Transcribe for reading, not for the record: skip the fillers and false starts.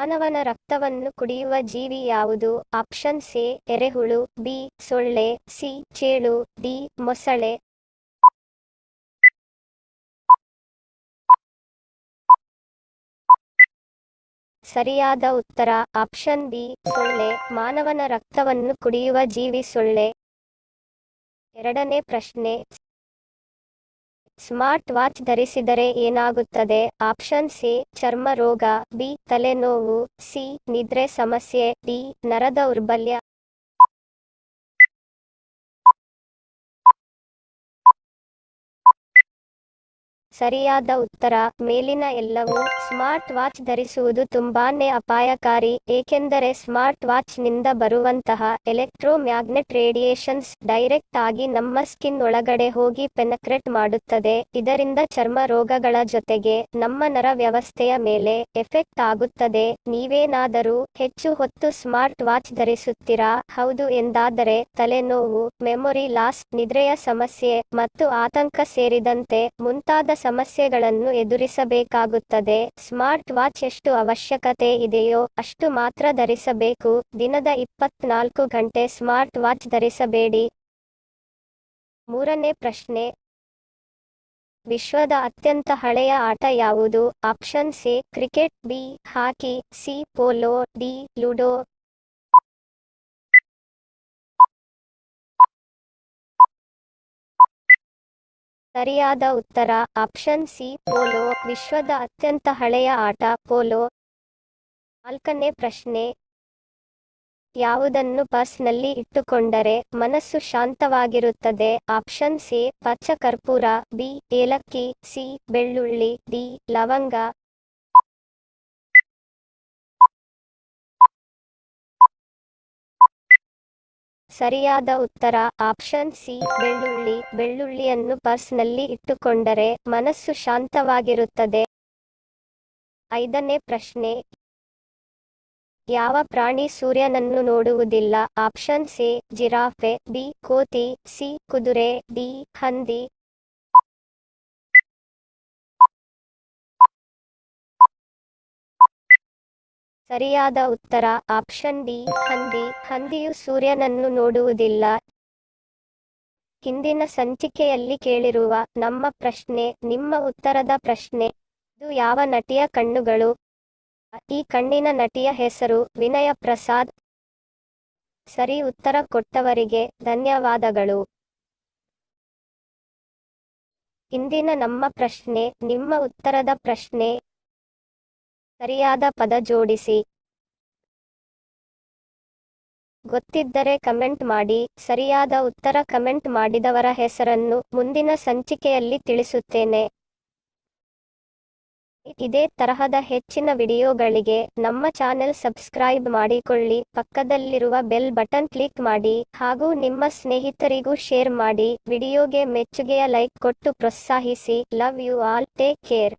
ಮಾನವನ ರಕ್ತವನ್ನು ಕುಡಿಯುವ ಜೀವಿ ಯಾವುದು? ಆಪ್ಷನ್ಸ್ ಎ ಎರೆಹುಳು, ಬಿ ಸೊಳ್ಳೆ, ಸಿ ಚೇಳು, ಡಿ ಮೊಸಳೆ. ಸರಿಯಾದ ಉತ್ತರ ಆಪ್ಷನ್ ಬಿ ಸೊಳ್ಳೆ. ಮಾನವನ ರಕ್ತವನ್ನು ಕುಡಿಯುವ ಜೀವಿ ಸೊಳ್ಳೆ. ಎರಡನೇ ಪ್ರಶ್ನೆ, ಸ್ಮಾರ್ಟ್ ವಾಚ್ ಧರಿಸಿದರೆ ಏನಾಗುತ್ತದೆ? ಆಪ್ಷನ್ಸ್ ಎ ಚರ್ಮ ರೋಗ, ಬಿ ತಲೆನೋವು, ಸಿ ನಿದ್ರೆ ಸಮಸ್ಯೆ, ಡಿ ನರ ದೌರ್ಬಲ್ಯ. ಸರಿಯಾದ ಉತ್ತರ ಮೇಲಿನ ಎಲ್ಲವೂ. ಸ್ಮಾರ್ಟ್ ವಾಚ್ ಧರಿಸುವುದು ತುಂಬಾನೇ ಅಪಾಯಕಾರಿ, ಏಕೆಂದರೆ ಸ್ಮಾರ್ಟ್ ವಾಚ್ ನಿಂದ ಬರುವಂತಹ ಎಲೆಕ್ಟ್ರೋಮ್ಯಾಗ್ನೆಟ್ ರೇಡಿಯೇಷನ್ಸ್ ಡೈರೆಕ್ಟ್ ಆಗಿ ನಮ್ಮ ಸ್ಕಿನ್ ಒಳಗಡೆ ಹೋಗಿ ಪೆನೆಟ್ರೇಟ್ ಮಾಡುತ್ತದೆ. ಇದರಿಂದ ಚರ್ಮ ರೋಗಗಳ ಜೊತೆಗೆ ನಮ್ಮ ನರ ವ್ಯವಸ್ಥೆಯ ಮೇಲೆ ಎಫೆಕ್ಟ್ ಆಗುತ್ತದೆ. ನೀವೇನಾದರೂ ಹೆಚ್ಚು ಹೊತ್ತು ಸ್ಮಾರ್ಟ್ ವಾಚ್ ಧರಿಸುತ್ತೀರಾ? ಹೌದು ಎಂದಾದರೆ ತಲೆನೋವು, ಮೆಮೊರಿ ಲಾಸ್, ನಿದ್ರೆಯ ಸಮಸ್ಯೆ ಮತ್ತು ಆತಂಕ ಸೇರಿದಂತೆ ಮುಂತಾದ ಸಮಸ್ಯೆಗಳನ್ನು ಎದುರಿಸಬೇಕಾಗುತ್ತದೆ. ಸ್ಮಾರ್ಟ್ ವಾಚ್ ಎಷ್ಟು ಅವಶ್ಯಕತೆ ಇದೆಯೋ ಅಷ್ಟು ಮಾತ್ರ ಧರಿಸಬೇಕು. ದಿನದ 24 ಗಂಟೆ ಸ್ಮಾರ್ಟ್ ವಾಚ್ ಧರಿಸಬೇಡಿ. ಮೂರನೇ ಪ್ರಶ್ನೆ, ವಿಶ್ವದ ಅತ್ಯಂತ ಹಳೆಯ ಆಟ ಯಾವುದು? Options A cricket, B hockey, C polo, D ludo. ಸರಿಯಾದ ಉತ್ತರ ಆಪ್ಷನ್ ಸಿ ಪೋಲೋ. ವಿಶ್ವದ ಅತ್ಯಂತ ಹಳೆಯ ಆಟ ಪೋಲೋ. ನಾಲ್ಕನೇ ಪ್ರಶ್ನೆ, ಯಾವುದನ್ನು ಪರ್ಸ್ನಲ್ಲಿ ಇಟ್ಟುಕೊಂಡರೆ ಮನಸ್ಸು ಶಾಂತವಾಗಿರುತ್ತದೆ? ಆಪ್ಷನ್ಸ್ ಎ ಪಚ್ಚ ಕರ್ಪೂರ, ಬಿ ಏಲಕ್ಕಿ, ಸಿ ಬೆಳ್ಳುಳ್ಳಿ, ಡಿ ಲವಂಗ. ಸರಿಯಾದ ಉತ್ತರ ಆಪ್ಷನ್ ಸಿ ಬೆಳ್ಳುಳ್ಳಿ. ಬೆಳ್ಳುಳ್ಳಿಯನ್ನು ಪರ್ಸ್ನಲ್ಲಿ ಇಟ್ಟುಕೊಂಡರೆ ಮನಸ್ಸು ಶಾಂತವಾಗಿರುತ್ತದೆ. ಐದನೇ ಪ್ರಶ್ನೆ, ಯಾವ ಪ್ರಾಣಿ ಸೂರ್ಯನನ್ನು ನೋಡುವುದಿಲ್ಲ? ಆಪ್ಷನ್ಸ್ ಎ ಜಿರಾಫೆ, ಬಿ ಕೋತಿ, ಸಿ ಕುದುರೆ, ಡಿ ಹಂದಿ. ಸರಿಯಾದ ಉತ್ತರ ಆಪ್ಷನ್ ಡಿ ಹಂದಿ. ಹಂದಿಯು ಸೂರ್ಯನನ್ನು ನೋಡುವುದಿಲ್ಲ. ಹಿಂದಿನ ಸಂಚಿಕೆಯಲ್ಲಿ ಕೇಳಿರುವ ನಮ್ಮ ಪ್ರಶ್ನೆ ನಿಮ್ಮ ಉತ್ತರದ ಪ್ರಶ್ನೆ. ಇದು ಯಾವ ನಟಿಯ ಕಣ್ಣುಗಳು? ಈ ಕಣ್ಣಿನ ನಟಿಯ ಹೆಸರು ವಿನಯ ಪ್ರಸಾದ್. ಸರಿ ಉತ್ತರ ಕೊಟ್ಟವರಿಗೆ ಧನ್ಯವಾದಗಳು. ಇಂದಿನ ನಮ್ಮ ಪ್ರಶ್ನೆ ನಿಮ್ಮ ಉತ್ತರದ ಪ್ರಶ್ನೆ. ಸರಿಯಾದ ಪದ ಜೋಡಿಸಿ. ಗೊತ್ತಿದ್ದರೆ ಕಮೆಂಟ್ ಮಾಡಿ. ಸರಿಯಾದ ಉತ್ತರ ಕಮೆಂಟ್ ಮಾಡಿದವರ ಹೆಸರನ್ನು ಮುಂದಿನ ಸಂಚಿಕೆಯಲ್ಲಿ ತಿಳಿಸುತ್ತೇನೆ. ಇದೇ ತರಹದ ಹೆಚ್ಚಿನ ವಿಡಿಯೋಗಳಿಗೆ ನಮ್ಮ ಚಾನೆಲ್ ಸಬ್ಸ್ಕ್ರೈಬ್ ಮಾಡಿಕೊಳ್ಳಿ. ಪಕ್ಕದಲ್ಲಿರುವ ಬೆಲ್ ಬಟನ್ ಕ್ಲಿಕ್ ಮಾಡಿ ಹಾಗೂ ನಿಮ್ಮ ಸ್ನೇಹಿತರಿಗೂ ಶೇರ್ ಮಾಡಿ. ವಿಡಿಯೋಗೆ ಮೆಚ್ಚುಗೆಯ ಲೈಕ್ ಕೊಟ್ಟು ಪ್ರೋತ್ಸಾಹಿಸಿ. Love you all. Take care.